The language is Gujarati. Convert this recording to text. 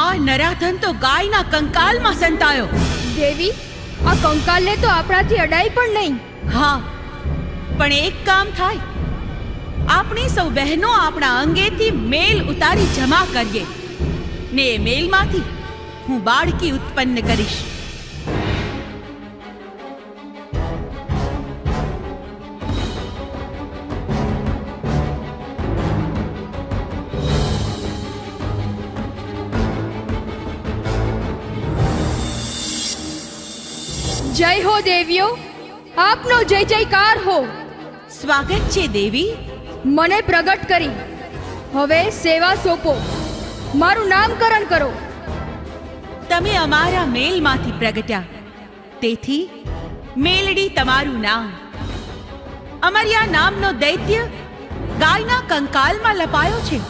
આ નરાધન તો ગાયના કંકાલમાં સંતાયો. દેવી, આ કંકાલને તો આપણાથી અડાય પણ નહીં. હા, પણ એક કામ થાય. આપણે સૌ બહેનો આપણા અંગેથી મેલ ઉતારી જમા કરીએ ને એ મેલમાંથી હું બાળકી ઉત્પન્ન કરીશ. જય હો દેવીઓ, આપનો જય જયકાર હો. સ્વાગત છે દેવી. મને પ્રગટ કરી, હવે સેવા સોંપો. મારું નામકરણ કરો. તમે અમારા મેલમાંથી પ્રગટ્યા, તેથી મેલડી તમારું નામ. અમર્યા નામનો દૈત્ય ગાયના કંકાલમાં લપાયો છે.